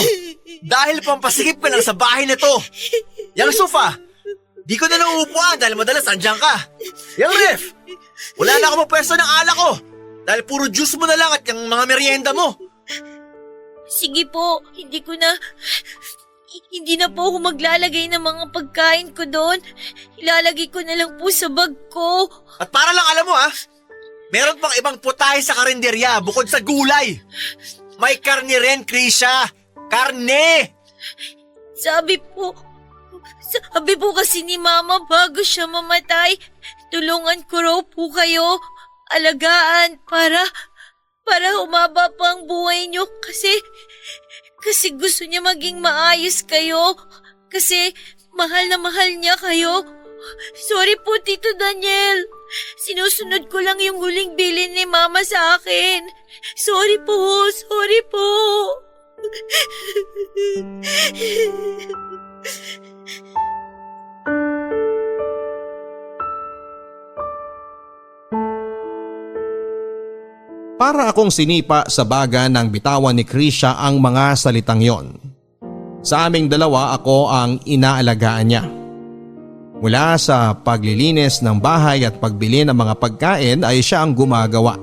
Dahil pampasikip ka lang sa bahay na to. Yang sofa, di ko na nauupuan dahil madalas andyan ka. Yang ref, wala na ako mapwesto ng alak ko. Dahil puro juice mo na lang at yung mga merienda mo.
Sige po, hindi na po ako maglalagay ng mga pagkain ko doon. Ilalagay ko na lang po sa bag ko.
At para lang alam mo ha, meron pang ibang putahe sa karinderya bukod sa gulay. May karne rin, Krisha. Karne!
Sabi po kasi ni Mama bago siya mamatay, tulungan ko raw po kayo, alagaan para humaba pa ang buhay niyo kasi gusto niya maging maayos kayo, kasi mahal na mahal niya kayo. Sorry po, Tito Daniel. Sinusunod ko lang yung huling bilin ni Mama sa akin. Sorry po.
Para akong sinipa sa baga ng bitawan ni Krisha ang mga salitang yon. Sa aming dalawa ako ang inaalagaan niya. Mula sa paglilinis ng bahay at pagbili ng mga pagkain ay siya ang gumagawa.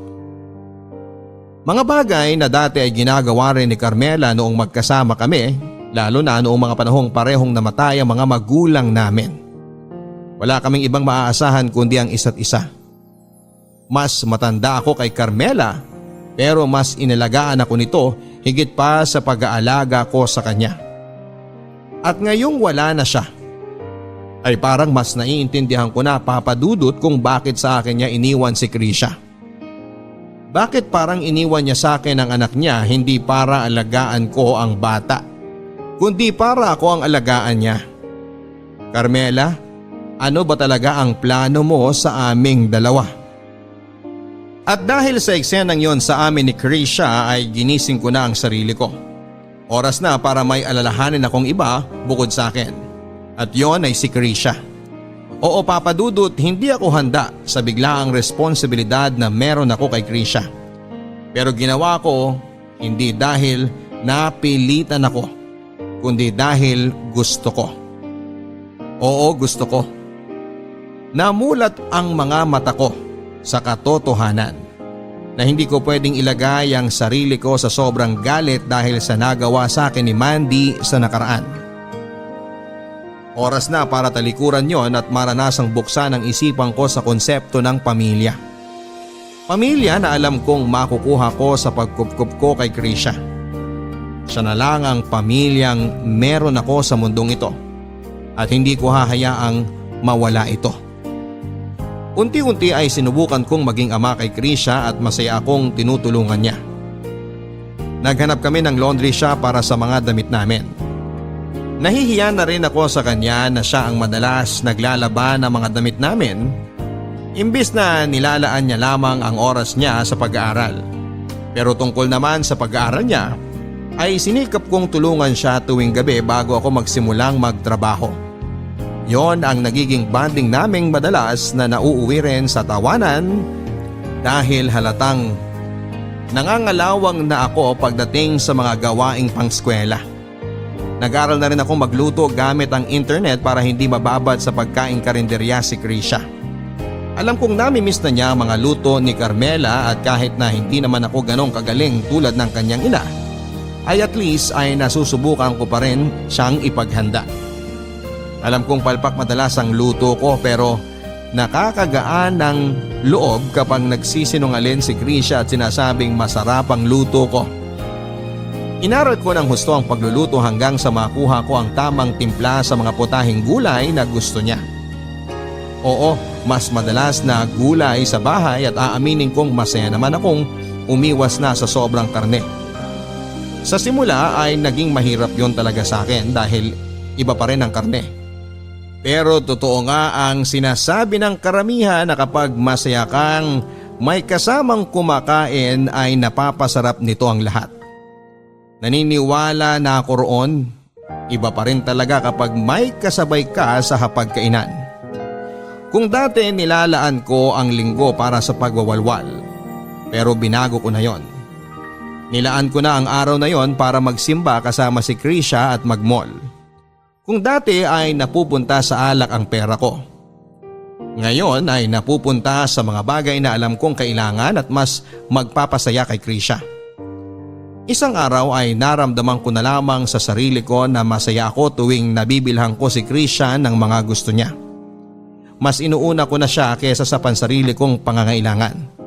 Mga bagay na dati ay ginagawa rin ni Carmela noong magkasama kami, lalo na noong mga panahong parehong namatay ang mga magulang namin. Wala kaming ibang maaasahan kundi ang isa't isa. Mas matanda ako kay Carmela pero mas inalagaan ako nito higit pa sa pag-aalaga ko sa kanya. At ngayong wala na siya, ay parang mas naiintindihan ko na, Papa Dudut, kung bakit sa akin niya iniwan si Krisha. Bakit parang iniwan niya sa akin ang anak niya hindi para alagaan ko ang bata, kundi para ako ang alagaan niya. Carmela, ano ba talaga ang plano mo sa aming dalawa? At dahil sa eksenang yon sa amin ni Krisha ay ginising ko na ang sarili ko. Oras na para may alalahanin akong iba bukod sa akin. At yon ay si Krisha. Oo, Papa Dudut, hindi ako handa sa biglaang responsibilidad na meron ako kay Krisha. Pero ginawa ko hindi dahil napilitan ako, kundi dahil gusto ko. Oo, gusto ko. Namulat ang mga mata ko sa katotohanan na hindi ko pwedeng ilagay ang sarili ko sa sobrang galit dahil sa nagawa sa akin ni Mandy sa nakaraan. Oras na para talikuran yon at maranasang buksan ang isipan ko sa konsepto ng pamilya. Pamilya na alam kong makukuha ko sa pagkupkup ko kay Krisha. Siya na lang ang pamilyang meron ako sa mundong ito at hindi ko hahayaang mawala ito. Unti-unti ay sinubukan kong maging ama kay Krisha at masaya akong tinutulungan niya. Naghanap kami ng laundry shop para sa mga damit namin. Nahihiya na rin ako sa kanya na siya ang madalas naglalaba ng mga damit namin, imbis na nilalaan niya lamang ang oras niya sa pag-aaral. Pero tungkol naman sa pag-aaral niya, ay sinikap kong tulungan siya tuwing gabi bago ako magsimulang magtrabaho. Yon ang nagiging bonding naming madalas na nauuwi rin sa tawanan dahil halatang nangangalawang na ako pagdating sa mga gawaing pangskwela. Nag-aral na rin ako magluto gamit ang internet para hindi mababad sa pagkain karinderya si Krisha. Alam kong nami-miss na niya ang mga luto ni Carmela at kahit na hindi naman ako ganong kagaling tulad ng kanyang ina, ay at least ay nasusubukan ko pa rin siyang ipaghanda. Alam kong palpak madalas ang luto ko pero nakakagaan ng loob kapag nagsisinungaling si Krisha at sinasabing masarap ang luto ko. Inaral ko ng husto ang pagluluto hanggang sa makuha ko ang tamang timpla sa mga putahing gulay na gusto niya. Oo, mas madalas na gulay sa bahay at aaminin kong masaya naman akong umiwas na sa sobrang karne. Sa simula ay naging mahirap yon talaga sa akin dahil iba pa rin ang karne. Pero totoo nga ang sinasabi ng karamihan na kapag masaya kang may kasamang kumakain ay napapasarap nito ang lahat. Naniniwala na ako roon, iba pa rin talaga kapag may kasabay ka sa hapagkainan. Kung dati nilalaan ko ang linggo para sa pagwawalwal, pero binago ko na yon. Nilaan ko na ang araw na yon para magsimba kasama si Krisha at mag-mall. Kung dati ay napupunta sa alak ang pera ko, ngayon ay napupunta sa mga bagay na alam kong kailangan at mas magpapasaya kay Krisha. Isang araw ay naramdaman ko na lamang sa sarili ko na masaya ako tuwing nabibilhan ko si Krisha ng mga gusto niya. Mas inuuna ko na siya kaysa sa pansarili kong pangangailangan.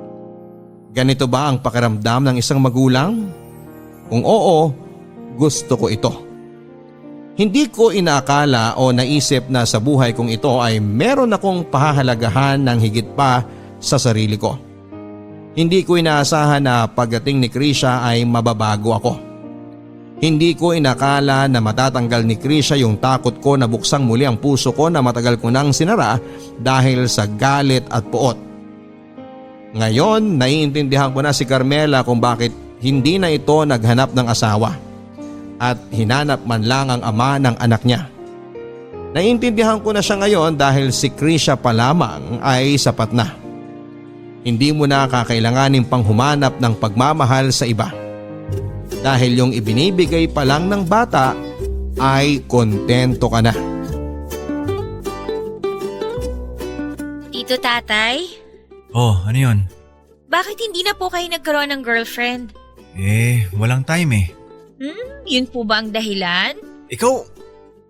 Ganito ba ang pakiramdam ng isang magulang? Kung oo, gusto ko ito. Hindi ko inaakala o naisip na sa buhay kong ito ay meron akong pahahalagahan ng higit pa sa sarili ko. Hindi ko inaasahan na pagdating ni Krisha ay mababago ako. Hindi ko inakala na matatanggal ni Krisha yung takot ko na buksang muli ang puso ko na matagal ko nang sinara dahil sa galit at puot. Ngayon, naiintindihan ko na si Carmela kung bakit hindi na ito naghanap ng asawa at hinanap man lang ang ama ng anak niya. Naiintindihan ko na siya ngayon dahil si Krisha pa lamang ay sapat na. Hindi mo na kakailanganin pang humanap ng pagmamahal sa iba. Dahil yung ibinibigay pa lang ng bata ay kontento ka na.
Tito Tatay?
Oh, ano yun?
Bakit hindi na po kayo nagkaroon ng girlfriend?
Walang time eh.
Yun po ba ang dahilan?
Ikaw,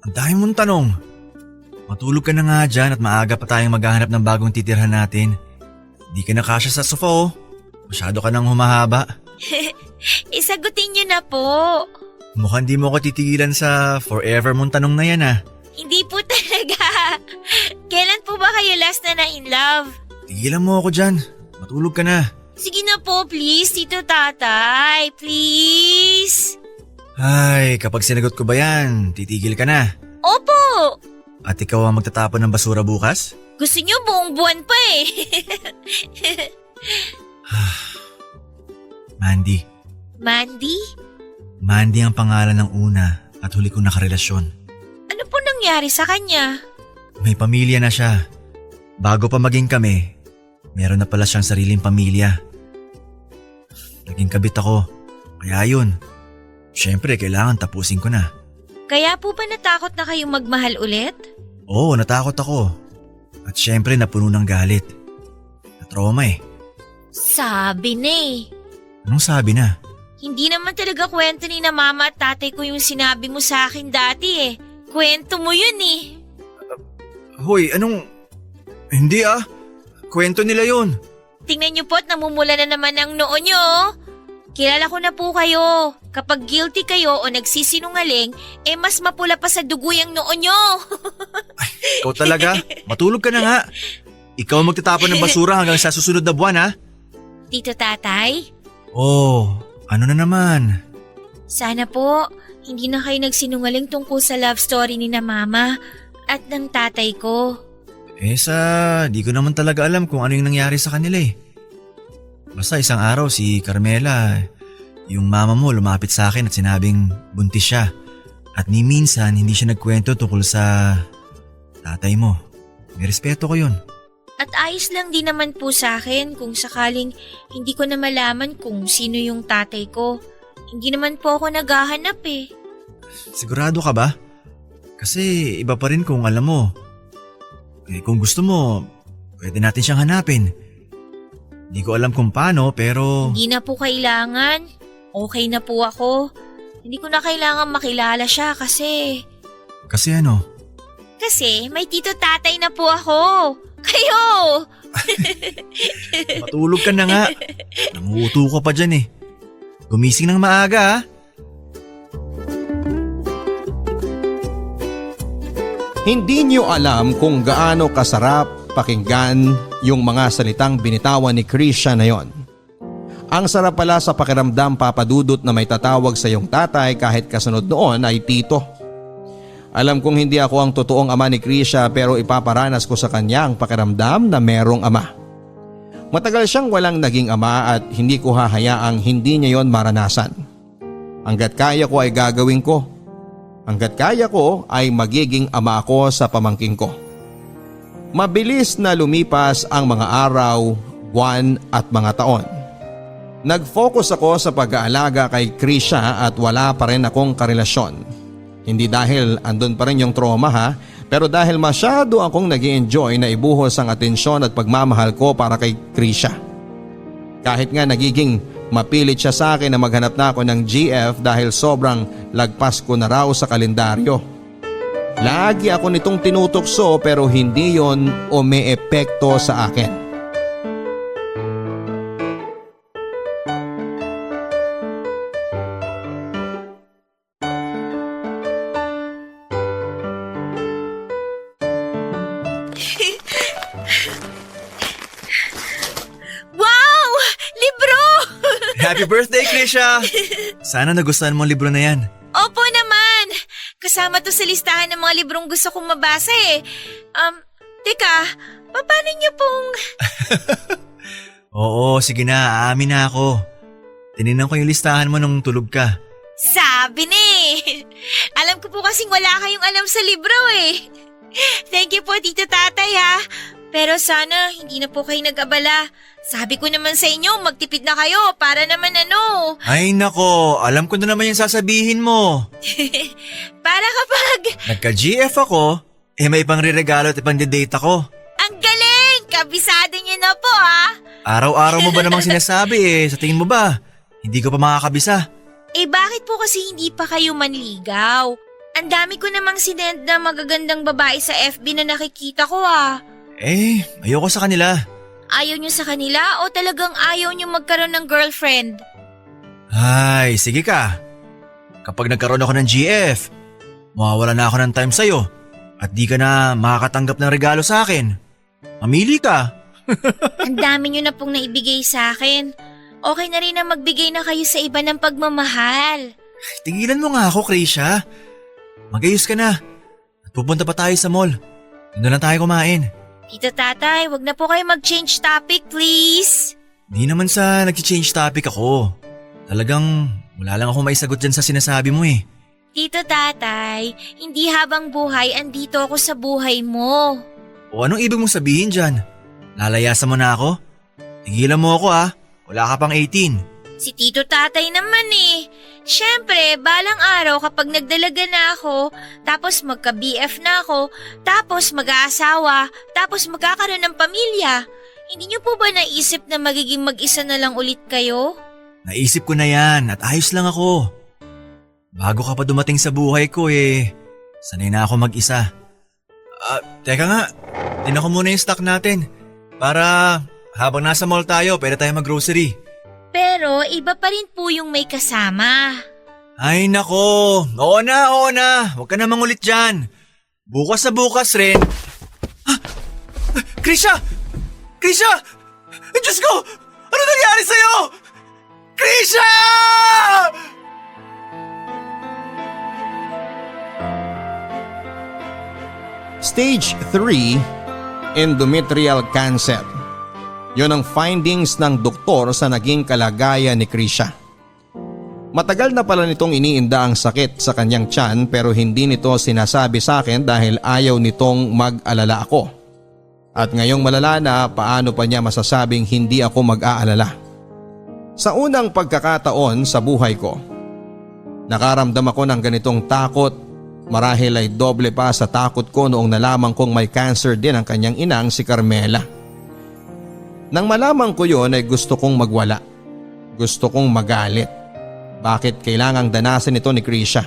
ang dami mong tanong. Matulog ka na nga dyan at maaga pa tayong maghahanap ng bagong titirhan natin. Hindi ka na kasya sa sofa oh. Masyado ka nang humahaba.
Isagutin niyo na po.
Mukhang di mo ko titigilan sa forever mong tanong na yan ah.
Hindi po talaga. Kailan po ba kayo last na in love?
Tigilan mo ako dyan. Matulog ka na.
Sige na po, please, Tito Tatay. Please.
Ay, kapag sinagot ko ba yan, titigil ka na.
Opo.
At ikaw ang magtatapon ng basura bukas?
Gusto niyo buong buwan pa eh.
Mandy.
Mandy?
Mandy ang pangalan ng una at huli kong nakarelasyon.
Ano po nangyari sa kanya?
May pamilya na siya. Bago pa maging kami, meron na pala siyang sariling pamilya. Naging kabit ako, kaya yun. Siyempre, kailangan tapusin ko na.
Kaya po ba natakot na kayong magmahal ulit?
Oo, natakot ako. At siyempre, napuno ng galit. Na-trauma eh.
Sabi na eh.
Anong sabi na?
Hindi naman talaga kwento ni na mama at tatay ko yung sinabi mo sa akin dati eh. Kwento mo yun eh.
Hoy, anong... Hindi ah. Kwento nila yun.
Tingnan niyo po at namumula na naman ang noo niyo. Kilala ko na po kayo. Kapag guilty kayo o nagsisinungaling, mas mapula pa sa dugo yung noo niyo.
Ay, ikaw talaga. Matulog ka na nga. Ikaw ang magtatapon ng basura hanggang sa susunod na buwan ha.
Tito Tatay?
Oh, ano na naman?
Sana po, hindi na kayo nagsinungaling tungkol sa love story ni na mama at ng tatay ko.
Di ko naman talaga alam kung ano yung nangyari sa kanila eh. Basta isang araw si Carmela, yung mama mo lumapit sa akin at sinabing buntis siya. At ni minsan hindi siya nagkwento tungkol sa tatay mo. May respeto ko yun.
At ayos lang din naman po sa akin kung sakaling hindi ko na malaman kung sino yung tatay ko. Hindi naman po ako naghahanap eh.
Sigurado ka ba? Kasi iba pa rin kung alam mo. Kung gusto mo, pwede natin siyang hanapin. Hindi ko alam kung paano pero...
Hindi na po kailangan. Okay na po ako. Hindi ko na kailangan makilala siya kasi...
Kasi ano?
Kasi may Tito Tatay na po ako. Kayo!
Matulog ka na nga. Nanguuto ka pa dyan eh. Gumising ng maaga ha.
Hindi niyo alam kung gaano kasarap pakinggan yung mga salitang binitawan ni Krisha na yon. Ang sarap pala sa pakiramdam, Papa Dudut, na may tatawag sa iyong tatay kahit kasunod noon ay tito. Alam kong hindi ako ang totoong ama ni Krisha, pero ipaparanas ko sa kanya ang pakiramdam na merong ama. Matagal siyang walang naging ama at hindi ko hahayaang hindi niya yon maranasan. Hanggat kaya ko ay gagawin ko. Hanggat kaya ko ay magiging ama ako sa pamangking ko. Mabilis na lumipas ang mga araw, buwan at mga taon. Nag-focus ako sa pag-aalaga kay Krisha at wala pa rin akong karelasyon. Hindi dahil andun pa rin yung trauma ha, pero dahil masyado akong nag-i-enjoy na ibuhos ang atensyon at pagmamahal ko para kay Krisha. Kahit nga nagiging mapilit siya sa akin na maghanap na ako ng GF dahil sobrang lagpas ko na raw sa kalendaryo. Lagi ako nitong tinutokso pero hindi yon umeepekto sa akin.
Wow! Libro!
Happy birthday, Krisha! Sana nagustuhan mo ang libro na yan.
Opo naman! Kasama to sa listahan ng mga librong gusto kong mabasa eh. Teka, paano niyo pong…
Oo, sige na, aamin na ako. Tinignan ko yung listahan mo nung tulog ka.
Sabi ni! Alam ko po kasing wala kayong alam sa libro eh. Thank you po, Tito Tatay ha. Pero sana hindi na po kayo nag-abala. Sabi ko naman sa inyo, magtipid na kayo para naman ano.
Ay nako, alam ko na naman yung sasabihin mo.
Para kapag…
Nagka-GF ako, may pangre-regalo at ipang-date ako.
Ang galing! Kabisado niyo na po ha.
Araw-araw mo ba namang sinasabi sa tingin mo ba? Hindi ko pa makakabisa.
Bakit po kasi hindi pa kayo manligaw? Ang dami ko namang sinend na magagandang babae sa FB na nakikita ko
Ayoko sa kanila.
Ayaw niyo sa kanila o talagang ayaw niyo magkaroon ng girlfriend?
Ay, sige ka. Kapag nagkaroon ako ng GF, mawawala na ako ng time sa'yo at di ka na makakatanggap ng regalo sa akin. Mamili ka.
Ang dami niyo na pong naibigay sa akin. Okay na rin na magbigay na kayo sa iba ng pagmamahal.
Tigilan mo nga ako, Krisha. Magayos ka na. At pupunta pa tayo sa mall. Doon na lang tayo kumain.
Tito Tatay, wag na po kayo mag-change topic, please.
Di naman sa nag-change topic ako. Talagang wala lang ako maisagot dyan sa sinasabi mo eh.
Tito Tatay, hindi habang buhay andito ako sa buhay mo.
O anong ibig mong sabihin dyan? Lalayasan mo na ako? Tigilan mo ako ah. Wala ka pang 18.
Si Tito Tatay naman eh. Siyempre, balang araw kapag nagdalaga na ako, tapos magka-BF na ako, tapos mag-aasawa, tapos magkakaroon ng pamilya. Hindi niyo po ba naisip na magiging mag-isa na lang ulit kayo?
Naisip ko na yan at ayos lang ako. Bago ka pa dumating sa buhay ko sanay na ako mag-isa. Teka nga, tingnan ko muna yung stock natin para habang nasa mall tayo pwede tayo mag-grocery.
Pero iba pa rin po yung may kasama.
Ay nako, oo na. Huwag ka na mangulit dyan. Bukas sa bukas rin. Krisha! Krisha! Diyos ko! Ano nangyari sa'yo? Krisha!
Stage 3, endometrial cancer. Yon ang findings ng doktor sa naging kalagayan ni Krisha. Matagal na pala nitong iniinda ang sakit sa kanyang tiyan pero hindi nito sinasabi sa akin dahil ayaw nitong mag-alala ako. At ngayong malala na, paano pa niya masasabing hindi ako mag-aalala? Sa unang pagkakataon sa buhay ko, nakaramdam ako ng ganitong takot. Marahil ay doble pa sa takot ko noong nalaman kong may cancer din ang kanyang inang si Carmela. Nang malaman ko yon ay gusto kong magwala. Gusto kong magalit. Bakit kailangang danasin ito ni Krisha?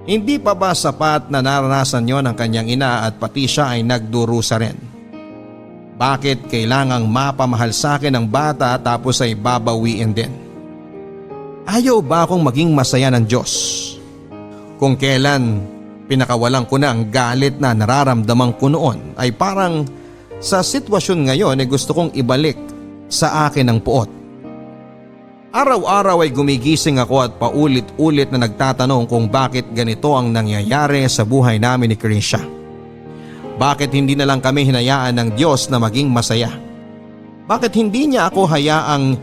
Hindi pa ba sapat na naranasan yon ng kanyang ina at pati siya ay nagdurusa rin? Bakit kailangang mapamahal sa akin ng bata tapos ay babawiin din? Ayaw ba akong maging masaya ng Diyos? Kung kailan pinakawalan ko na ang galit na nararamdaman ko noon ay parang sa sitwasyon ngayon ay gusto kong ibalik sa akin ang puot. Araw-araw ay gumigising ako at paulit-ulit na nagtatanong kung bakit ganito ang nangyayari sa buhay namin ni Krisha. Bakit hindi na lang kami hinayaan ng Diyos na maging masaya? Bakit hindi niya ako hayaang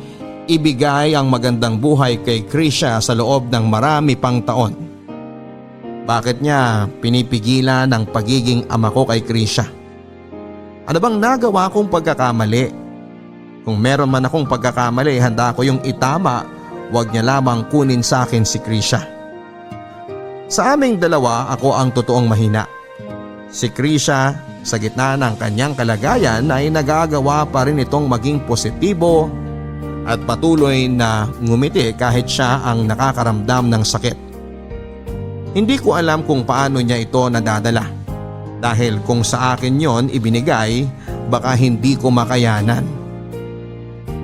ibigay ang magandang buhay kay Krisha sa loob ng marami pang taon? Bakit niya pinipigilan ang pagiging ama ko kay Krisha? Ano bang nagawa kong pagkakamali? Kung meron man akong pagkakamali, handa ko yung itama, wag niya lamang kunin sa akin si Krisha. Sa aming dalawa, ako ang totoong mahina. Si Krisha, sa gitna ng kanyang kalagayan ay nagagawa pa rin itong maging positibo at patuloy na ngumiti kahit siya ang nakakaramdam ng sakit. Hindi ko alam kung paano niya ito nadadala dahil kung sa akin yon ibinigay baka hindi ko makayanan.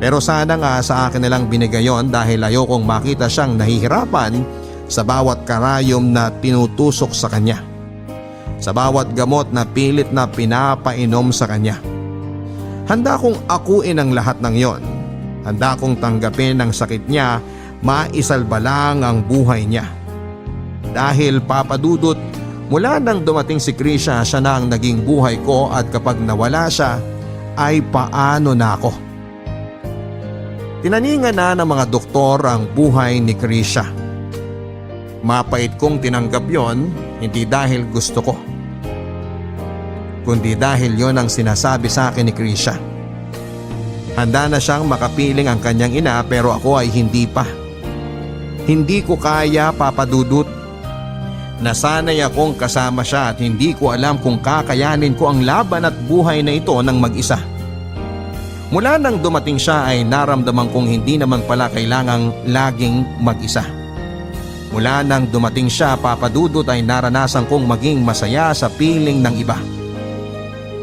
Pero sana nga sa akin nilang binigay yon dahil ayokong makita siyang nahihirapan sa bawat karayom na tinutusok sa kanya. Sa bawat gamot na pilit na pinapainom sa kanya. Handa kong akuin ang lahat ng yon. Handa kong tanggapin ang sakit niya, maisalba lang ang buhay niya. Dahil papadudot, mula nang dumating si Krisha, siya na ang naging buhay ko at kapag nawala siya, ay paano na ako? Tinaningan na ng mga doktor ang buhay ni Krisha. Mapait kong tinanggap yon, hindi dahil gusto ko, kundi dahil yon ang sinasabi sa akin ni Krisha. Handa na siyang makapiling ang kanyang ina pero ako ay hindi pa. Hindi ko kaya, papadudot. Nasanay akong kasama siya at hindi ko alam kung kakayanin ko ang laban at buhay na ito ng mag-isa. Mula nang dumating siya ay naramdaman kong hindi naman pala kailangang laging mag-isa. Mula nang dumating siya, papadudot, ay naranasan kong maging masaya sa piling ng iba.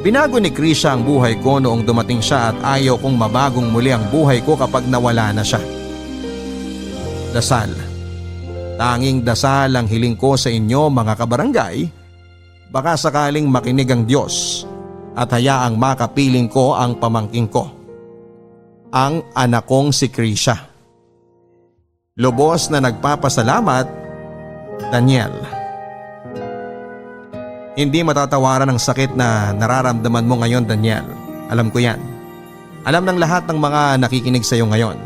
Binago ni Krisha ang buhay ko noong dumating siya at ayaw kong mabagong muli ang buhay ko kapag nawala na siya. Dasal. Tanging dasal ang hiling ko sa inyo mga kabarangay. Baka sakaling makinig ang Diyos at hayaang makapiling ko ang pamangking ko, ang anak kong si Krisha. Lubos na nagpapasalamat, Daniel. Hindi matatawaran ang sakit na nararamdaman mo ngayon, Daniel. Alam ko yan. Alam ng lahat ng mga nakikinig sa iyo ngayon.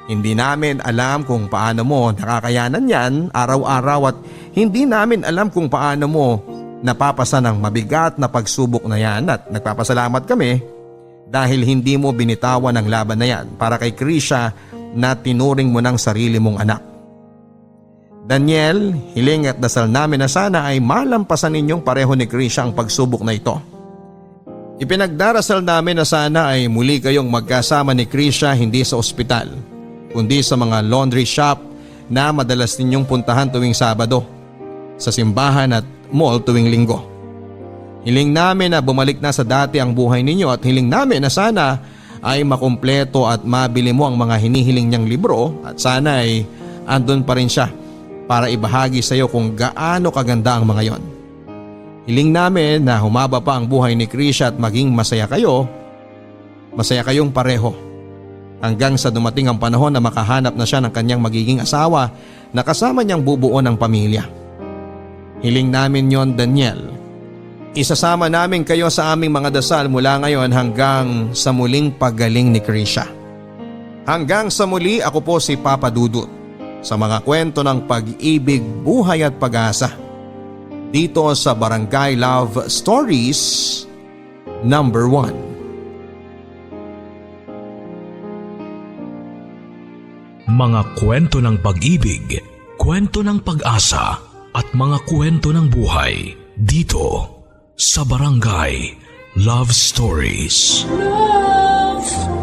Hindi namin alam kung paano mo nakakayanan yan araw-araw at hindi namin alam kung paano mo napapasan ng mabigat na pagsubok na yan at nagpapasalamat kami dahil hindi mo binitawan ang laban na yan para kay Krisha na tinuring mo ng sarili mong anak. Daniel, hiling at dasal namin na sana ay malampasan ninyong pareho ni Krisha ang pagsubok na ito. Ipinagdarasal namin na sana ay muli kayong magkasama ni Krisha hindi sa ospital, kundi sa mga laundry shop na madalas ninyong puntahan tuwing Sabado, sa simbahan at mall tuwing Linggo. Hiling namin na bumalik na sa dati ang buhay ninyo at hiling namin na sana ay makumpleto at mabili mo ang mga hinihiling niyang libro at sana ay andun pa rin siya para ibahagi sa iyo kung gaano kaganda ang mga yon. Hiling namin na humaba pa ang buhay ni Krisha at maging masaya kayong pareho. Hanggang sa dumating ang panahon na makahanap na siya ng kanyang magiging asawa na kasama niyang bubuo ng pamilya. Hiling namin yon, Daniel. Isasama namin kayo sa aming mga dasal mula ngayon hanggang sa muling paggaling ni Krisha. Hanggang sa muli, ako po si Papa Dudut sa mga kwento ng pag-ibig, buhay at pag-asa. Dito sa Barangay Love Stories number 1.
Mga kwento ng pag-ibig, kwento ng pag-asa at mga kwento ng buhay dito sa Barangay Love Stories.
Love Stories.